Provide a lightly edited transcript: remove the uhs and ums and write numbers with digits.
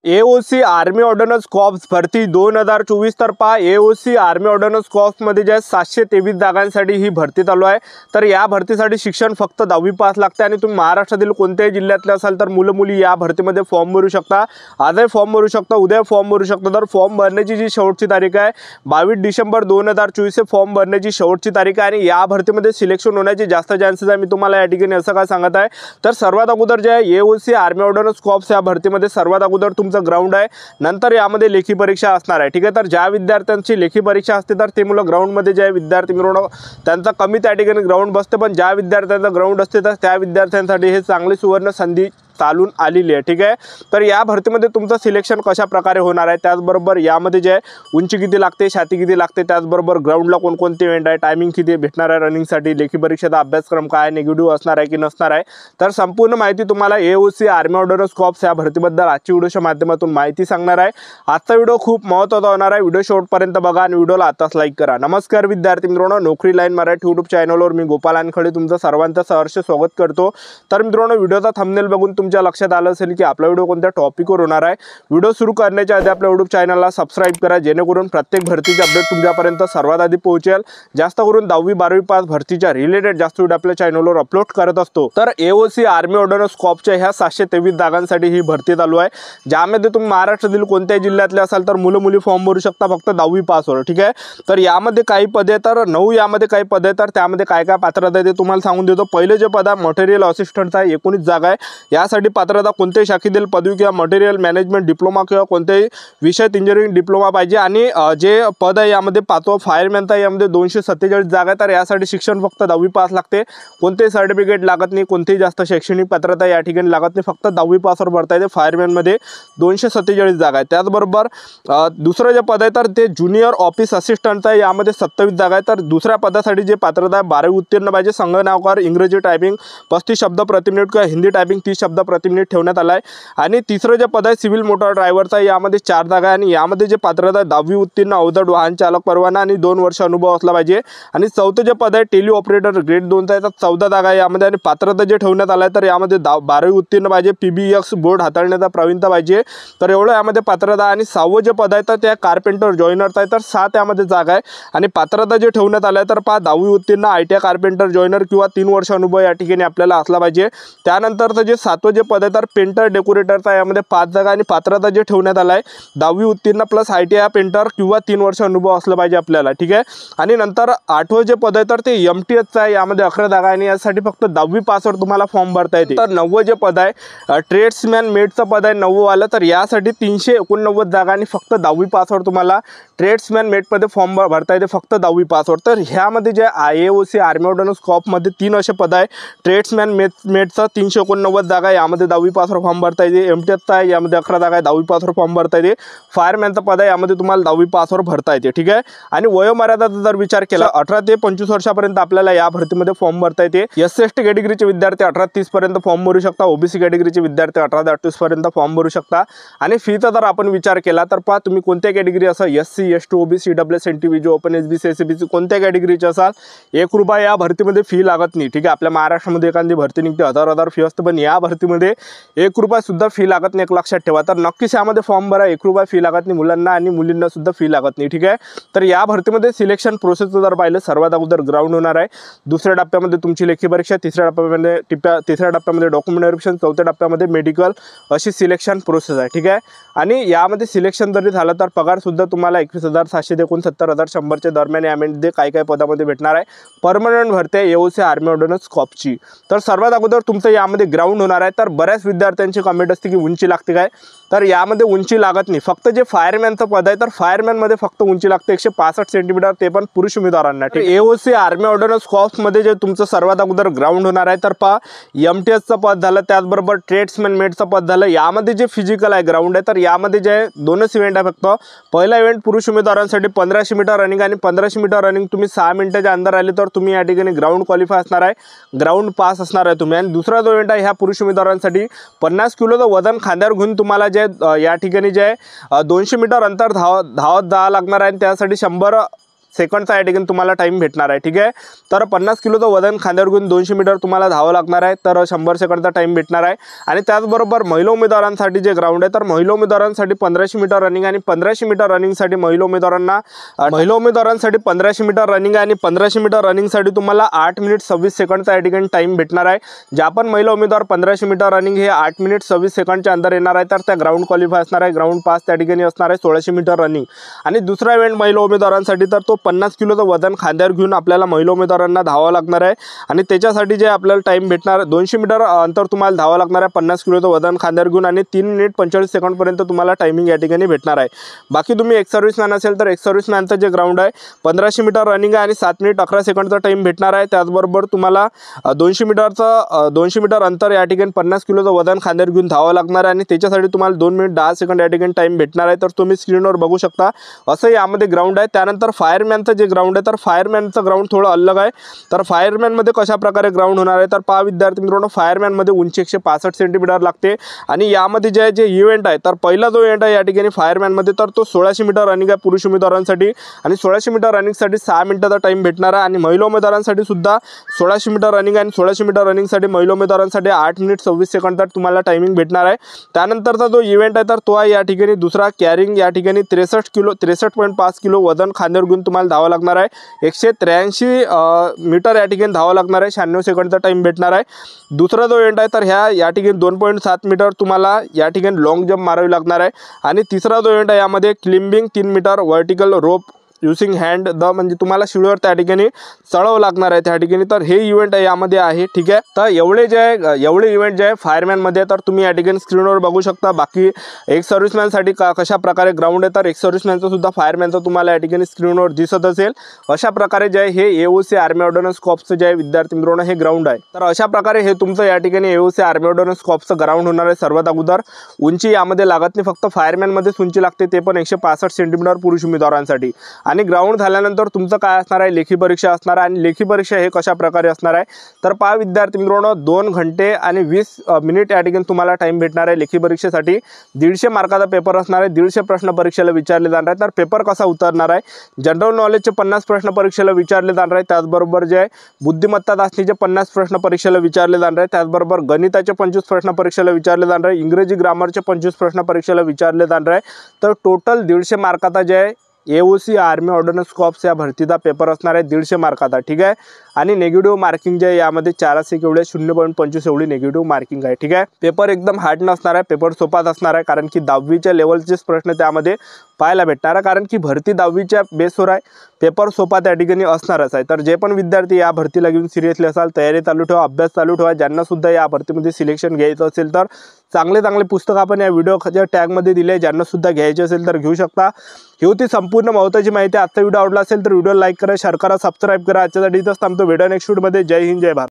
AOC army ordnance corps भरती 2024 तर पहा एओसी आर्मी ऑर्डिनन्स कॉर्प्समध्ये जे 723 जागांसाठी ही भरती चालू आहे। तर या भरतीसाठी शिक्षण फक्त 10वी पास लागते आणि तुम्ही महाराष्ट्रातील कोणत्याही जिल्ह्यातले असाल तर मुलं मुली या भरतीमध्ये फॉर्म भरू शकता। आजही फॉर्म भरू शकता, उद्या फॉर्म भरू शकता। तर फॉर्म भरण्याची जी शेवटची तारीख आहे 22 डिसेंबर 2024 फॉर्म भरण्याची शेवटची तारीख आहे। आणि या भरतीमध्ये सिलेक्शन होण्याचे जास्त चान्सेस आहे। मी तुम्हाला या ठिकाणी असं काय सांगत आहे, तर सर्वात अगोदर जे आहे एओसी आर्मी ऑर्डिनन्स कॉर्प्स या भरतीमध्ये सर्वात अगोदर तुमचं ग्राउंड आहे, नंतर यामध्ये लेखी परीक्षा असणार आहे। ठीक आहे, तर ज्या विद्यार्थ्यांची लेखी परीक्षा असते तर ते मुलं ग्राउंडमध्ये जे विद्यार्थी मिळवणं त्यांचा कमी त्या ठिकाणी ग्राउंड बसते, पण ज्या विद्यार्थ्यांचा ग्राउंड असते तर त्या विद्यार्थ्यांसाठी हे चांगली सुवर्ण संधी चालून आलेली आहे। ठीक आहे, तर या भरतीमध्ये तुमचं सिलेक्शन कशा प्रकारे होणार आहे, त्याचबरोबर यामध्ये जे उंची किती लागते, छाती किती लागते, त्याचबरोबर ग्राउंडला कोणकोणते इव्हेंट आहे, टायमिंग किती भेटणार आहे रनिंगसाठी, लेखी परीक्षेचा अभ्यासक्रम काय, निगेटिव्ह असणार आहे की नसणार आहे, तर संपूर्ण माहिती तुम्हाला एओसी आर्मी ऑर्डिनन्स कॉर्प्स या भरतीबद्दल आजच्या व्हिडिओच्या माध्यमातून माहिती सांगणार आहे। आजचा व्हिडिओ खूप महत्त्वाचा होणार आहे, व्हिडिओ शेवटपर्यंत बघा आणि व्हिडिओला आताच लाईक करा। नमस्कार विद्यार्थी मित्रांनो, नोकरी लाईन मराठी यूट्यूब चॅनलवर मी गोपाल वानखडे तुमचं सर्वांचं सहर्ष स्वागत करतो। तर मित्रांनो, व्हिडिओचा थंबनेल बघून तुमच्या लक्षात आलं असेल की आपला व्हिडिओ कोणत्या टॉपिकवर होणार आहे। व्हिडिओ सुरू करण्याच्या आधी आपल्या यूट्यूब चॅनलला सबस्क्राइब करा, जेणेकरून प्रत्येक भरतीचे अपडेट तुमच्यापर्यंत सर्वात आधी पोहोचेल। जास्त करून 10वी 12वी पास भरतीच्या रिलेटेड जास्त व्हिडिओ आपल्या चॅनलवर अपलोड करत असतो। तर एओसी आर्मी ऑर्डिनन्स कॉर्प्सच्या ह्या 723 जागांसाठी ही भरती चालू आहे, ज्यामध्ये तुम्ही महाराष्ट्रातील कोणत्याही जिल्ह्यातले असाल तर मुलं मुली फॉर्म भरू शकता फक्त 10वी पासवर। ठीक आहे, तर यामध्ये काही पदे तर 9 यामध्ये काही पदे तर त्यामध्ये काय काय पात्रता आहे ते तुम्हाला सांगून देतो। पहिले जे पद आहे मटेरियल असिस्टंटचा 19 जागा आहे। यासाठी पात्रता कोणत्याही शाखेतील पदवी किंवा मटेरियल मॅनेजमेंट डिप्लोमा किंवा कोणत्याही विषयात इंजिनिअरिंग डिप्लोमा पाहिजे। आणि जे पद आहे यामध्ये पाचवा फायरमॅनचा यामध्ये 247 जागा आहे। तर यासाठी शिक्षण फक्त 10वी पास लागते, कोणतेही सर्टिफिकेट लागत नाही, कोणतेही जास्त शैक्षणिक पात्रता या ठिकाणी लागत नाही, फक्त 10वी पासवर भरता येते। फायरमॅनमध्ये 247 जागा आहे। त्याचबरोबर दुसरं जे पद आहे तर ते ज्युनियर ऑफिस असिस्टंटचा यामध्ये 27 जागा आहे। तर दुसऱ्या पदासाठी जे पात्रता आहे 12वी उत्तीर्ण पाहिजे, संगणकावर इंग्रजी टायपिंग 35 शब्द प्रति मिनिट किंवा हिंदी टायपिंग 30 शब्द प्रति मिनिट ठेवण्यात आला आहे। आणि तिसरं जे पद आहे सिव्हिल मोटर ड्रायव्हरचा यामध्ये 4 जागा आहे। आणि यामध्ये जे पात्रता आहे 10वी उत्तीर्ण अवजड वाहन चालक परवाना आणि 2 वर्ष अनुभव असला पाहिजे। आणि चौथं जे पद आहे टेली ऑपरेटर ग्रेड 2चा आहे, तर 14 जागा आहे यामध्ये। आणि पात्रता जे ठेवण्यात आलं आहे तर यामध्ये 12वी उत्तीर्ण पाहिजे, PBX बोर्ड हाताळण्याचा प्रवीणता पाहिजे, तर एवढं यामध्ये पात्रता। आणि 6वं जे पद आहे तर त्या कार्पेंटर जॉइनरचा आहे, तर 7 यामध्ये जागा आहे। आणि पात्रता जे ठेवण्यात आलं आहे तर 10वी उत्तीर्ण ITI कार्पेंटर जॉइनर किंवा 3 वर्ष अनुभव या ठिकाणी आपल्याला असला पाहिजे। त्यानंतरचं जे 7वं जे पद आहे तर पेंटर डेकोरेटरचा यामध्ये 5 जागा। आणि पात्रता जे ठेवण्यात आलं आहे 10वी उत्तीर्ण प्लस ITI पेंटर किंवा 3 वर्ष अनुभव असला पाहिजे आपल्याला। ठीक आहे, आणि नंतर 8वं जे पद आहे तर ते MTSचा आहे, यामध्ये 11 जागा आहे। आणि यासाठी फक्त 10वी पासवर तुम्हाला फॉर्म भरता येते। तर 9वं जे पद आहे ट्रेड्समॅन मेटचं पद आहे 9वं वालं, तर यासाठी 389 जागा आणि फक्त 10वी पासवर तुम्हाला ट्रेड्समॅन मेटमध्ये फॉर्म भरता येते, फक्त 10वी पासवर। तर ह्यामध्ये जे एओसी आर्मी ऑर्डिनन्स कॉर्प्समध्ये 3 असे पद आहे। ट्रेड्समॅन मेटचा 389 जागा, यामध्ये 10वी पासवर फॉर्म भरता येते। MTSचा आहे, यामध्ये 11 जागा आहे, 10वी पासवर फॉर्म भरता येते। फायरमॅनचा पद आहे, यामध्ये तुम्हाला 10वी पासवर भरता येते। ठीक आहे, आणि वयोमर्यादाचा जर विचार केला 18 ते 25 वर्षापर्यंत आपल्याला या भरतीमध्ये फॉर्म भरता येते। SC/ST कॅटेगरीचे विद्यार्थी 18 ते 30 पर्यंत फॉर्म भरू शकता, OBC कॅटेगरीचे विद्यार्थी 18 ते 28 पर्यंत फॉर्म भरू शकता। आणि फीचा जर आपण विचार केला तर पहा तुम्ही कोणत्या कॅटेगरी असं SC, ST, OBC, EWS, NTVG, open SBC, SCBC कोणत्या कॅटेगरीचे असाल 1 रुपया या भरतीमध्ये फी लागत नाही। ठीक आहे, आपल्या महाराष्ट्रामध्ये एखादी भरती निघते 1000 फी असते, पण या भरतीमध्ये 1 रुपया सुद्धा फी लागत नाही, एक लक्षात ठेवा। तर नक्कीच यामध्ये फॉर्म भरा, 1 रुपया फी लागत नाही, मुलांना आणि मुलींना सुद्धा फी लागत नाही। ठीक आहे, तर या भरतीमध्ये सिलेक्शन प्रोसेसचं जर पाहिलं सर्वात अगोदर ग्राउंड होणार आहे, दुसऱ्या टप्प्यामध्ये तुमची लेखी परीक्षा, तिसऱ्या टप्प्यामध्ये डॉक्युमेंट व्हेरिफिकेशन, चौथ्या टप्प्यामध्ये मेडिकल, अशी सिलेक्शन प्रोसेस आहे। ठीक आहे, आणि यामध्ये सिलेक्शन जरी झालं तर पगार सुद्धा तुम्हाला 21,700 ते 69,100च्या दरम्यान यामध्ये काय काय पदामध्ये भेटणार आहे। परमनंट भरती आहे एओसी आर्मी ऑर्डिनन्स कॉर्प्सची। तर सर्वात अगोदर तुमचं यामध्ये ग्राउंड होणार आहे। तर बऱ्याच विद्यार्थ्यांची कमेंट असते की उंची लागते काय, तर यामध्ये उंची लागत नाही, फक्त जे फायरमॅनचं पद आहे तर फायरमॅनमध्ये फक्त उंची लागते 165 सेंटीमीटर, ते पण पुरुष उमेदवारांना। एओसी आर्मी ऑर्डिनन्स कॉर्प्समध्ये जे तुमचं सर्वात अगोदर ग्राउंड होणार आहे तर पहा MTSचं पद झालं, त्याचबरोबर ट्रेड्समॅन मेटचं पद झालं। यामध्ये जे फिजिकल आहे ग्राउंड आहे तर यामध्ये जे 2च इव्हेंट आहे फक्त। पहिला इव्हेंट पुरुष उमेदवारांसाठी 1500 मीटर रनिंग, आणि 1500 मीटर रनिंग तुम्ही 6 मिनिटाच्या अंदर आले तर तुम्ही या ठिकाणी ग्राउंड क्वालिफाय असणार आहे, ग्राउंड पास असणार आहे तुम्ही। आणि दुसरा जो इव्हेंट आहे ह्या पुरुष उमेदवारांसाठी 50 किलोचं वजन खांद्यावर घेऊन तुम्हाला जे या ठिकाणी जे 200 मीटर अंतर धावत जावं लागणार आहे, आणि त्यासाठी 100 सेकंडचा या ठिकाणी तुम्हाला टाईम भेटणार आहे. ठीक आहे, तर 50 किलोचं वजन खांद्यावर घेऊन 200 मीटर तुम्हाला धावावं लागणार आहे, तर 100 सेकंडचा टाईम भेटणार आहे. आणि त्याचबरोबर महिला उमेदवारांसाठी जे ग्राउंड आहे, तर महिला उमेदवारांसाठी 1500 मीटर रनिंग आणि 1500 मीटर रनिंगसाठी महिला उमेदवारांसाठी 1500 मीटर रनिंग आणि 1500 मीटर रनिंगसाठी तुम्हाला 8 मिनिट 26 सेकंडचा या ठिकाणी टाईम भेटणार आहे. ज्या पण महिला उमेदवार 1500 मीटर रनिंग हे 8 मिनिट 26 सेकंडच्या अंदर येणार आहे, तर त्या ग्राउंड क्वालिफाय असणार आहे. ग्राउंड पास त्या ठिकाणी असणार आहे 1600 मीटर रनिंग. आणि दुसरा इव्हेंट महिला उमेदवारांसाठी, तर तो 50 किलोचं वजन खांद्यावर घेऊन आपल्याला महिला उमेदवारांना धावावं लागणार आहे. आणि त्याच्यासाठी जे आपल्याला टाईम भेटणार 200 मीटर अंतर तुम्हाला धावावं लागणार आहे 50 किलोचं वजन खांद्यावर घेऊन, आणि 3 मिनिट 45 सेकंडपर्यंत तुम्हाला टायमिंग या ठिकाणी भेटणार आहे. बाकी तुम्ही एक्स सर्व्हिसमॅन असेल तर एक्स सर्व्हिसमॅनचं जे ग्राउंड आहे 1500 मीटर रनिंग आहे आणि 7 मिनिट 11 सेकंडचा टाईम भेटणार आहे. त्याचबरोबर तुम्हाला 200 मीटर अंतर या ठिकाणी 50 किलोचं वजन खांद्यावर घेऊन धावावं लागणार आहे आणि त्याच्यासाठी तुम्हाला 2 मिनिट 10 सेकंड या ठिकाणी टाईम भेटणार आहे. तर तुम्ही स्क्रीनवर बघू शकता असं यामध्ये ग्राउंड आहे. त्यानंतर फायरमॅनचं जे ग्राउंड आहे, तर फायरमॅनचं ग्राउंड थोडं अलग आहे. तर फायरमॅनमध्ये कशा प्रकारे ग्राउंड होणार आहे, तर पहा विद्यार्थी मित्रांनो, फायरमॅनमध्ये उंची 165 सेंटीमीटर लागते. आणि यामध्ये जे इव्हेंट आहे, तर पहिला जो इव्हेंट आहे या ठिकाणी फायरमॅनमध्ये, तर तो 1600 मीटर रनिंग आहे पुरुष उमेदवारांसाठी. आणि 1600 मीटर रनिंगसाठी 6 मिनिटाचा टाईम भेटणार आहे. आणि महिला उमेदवारांसाठी सुद्धा 1600 मीटर रनिंग आणि 1600 मीटर रनिंगसाठी महिला उमेदवारांसाठी 8 मिनिट 26 सेकंडचा तुम्हाला टायमिंग भेटणार आहे. त्यानंतरचा जो इव्हेंट आहे, तर तो आहे या ठिकाणी दुसरा कॅरिंग. या ठिकाणी 63.5 किलो वजन खांद्यावर घेऊन तुम्हाला धावावं लागणार आहे. 183 मीटर या ठिकाणी धावावं लागणार आहे. 96 सेकंडचा टाईम भेटणार आहे. दुसरा जो इव्हेंट आहे, तर या ठिकाणी 2.7 मीटर तुम्हाला या ठिकाणी लॉंग जंप मारावी लागणार आहे. आणि तिसरा जो इव्हेंट आहे यामध्ये क्लिम्बिंग 3 मीटर व्हर्टिकल रोप युसिंग हँड म्हणजे तुम्हाला शिडीवर त्या ठिकाणी चढावं लागणार आहे त्या ठिकाणी. तर हे इव्हेंट आहे यामध्ये आहे. ठीक आहे, तर एवढे इव्हेंट जे आहे फायरमॅनमध्ये, तर तुम्ही या ठिकाणी स्क्रीनवर बघू शकता. बाकी एक्स सर्व्हिसमॅनसाठी कशा प्रकारे ग्राउंड आहे, तर एक्स सर्व्हिसमॅनचं सुद्धा फायरमॅनचं तुम्हाला या ठिकाणी स्क्रीनवर दिसत असेल. अशा प्रकारे जे आहे हे AOC आर्मी ऑर्डनन्स कॉर्प्सचं जे आहे विद्यार्थी मित्रांनो हे ग्राउंड आहे. तर अशा प्रकारे हे तुमचं या ठिकाणी AOC आर्मी ऑर्डनन्स कॉर्प्सचं ग्राउंड होणार आहे. सर्वात अगोदर उंची यामध्ये लागत नाही, फक्त फायरमॅनमध्येच उंची लागते, ते पण 165 सेंटीमीटर पुरुष उमेदवारांसाठी. आणि ग्राउंड झाल्यानंतर तुमचं काय असणार आहे, लेखी परीक्षा असणार आहे. आणि लेखी परीक्षा हे कशा प्रकारे असणार आहे, तर पहा विद्यार्थी मित्रांनो, 2 घंटे आणि 20 मिनिट या ठिकाणी तुम्हाला टाईम भेटणार आहे लेखी परीक्षेसाठी. 150 मार्काचा पेपर असणार आहे. 150 प्रश्न परीक्षेला विचारले जाणार आहे. तर पेपर कसा उतरणार आहे, जनरल नॉलेजचे 50 प्रश्न परीक्षेला विचारले जाणार आहे. त्याचबरोबर जे आहे बुद्धिमत्ता चाचणीचे 50 प्रश्न परीक्षेला विचारले जाणार आहे. त्याचबरोबर गणिताचे 25 प्रश्न परीक्षेला विचारले जाणार आहे. इंग्रजी ग्रामरचे 25 प्रश्न परीक्षेला विचारले जाणार आहे. तर टोटल 150 मार्काचा जे आहे AOC आर्मी ऑर्डनन्स कॉर्प्स या भरतीचा पेपर असणार आहे 150 मार्काचा. ठीक आहे, आणि नेगेटिव्ह मार्किंग जे आहे यामध्ये 4 एवढे 0.25 एवढी नेगेटिव्ह मार्किंग आहे. ठीक आहे, पेपर एकदम हार्ड नसणार आहे, पेपर सोपाच असणार आहे. कारण की 10वीच्या लेवलचेच प्रश्न त्यामध्ये पाहायला भेटणार आहे. कारण की भरती 10वीच्या बेसवर आहे, पेपर सोपा त्या ठिकाणी असणारच आहे. तर जे पण विद्यार्थी या भरतीला घेऊन सिरियसली असाल, तयारी चालू ठेवा, अभ्यास चालू ठेवा. ज्यांना सुद्धा या भरतीमध्ये सिलेक्शन घ्यायचं असेल, तर चांगले पुस्तक आपण या व्हिडिओच्या टॅगमध्ये दिले. ज्यांना सुद्धा घ्यायचे असेल तर घेऊ शकता. ही होती संपूर्ण महत्त्वाची माहिती. आजचा व्हिडिओ आवडला असेल तर व्हिडिओ लाईक करा, शेअर करा, सबस्क्राईब करा. आजच्यासाठी इथंच थांबतो. व्हिडिओ नेक्स्ट व्हिडिओमध्ये. जय हिंद, जय भारत.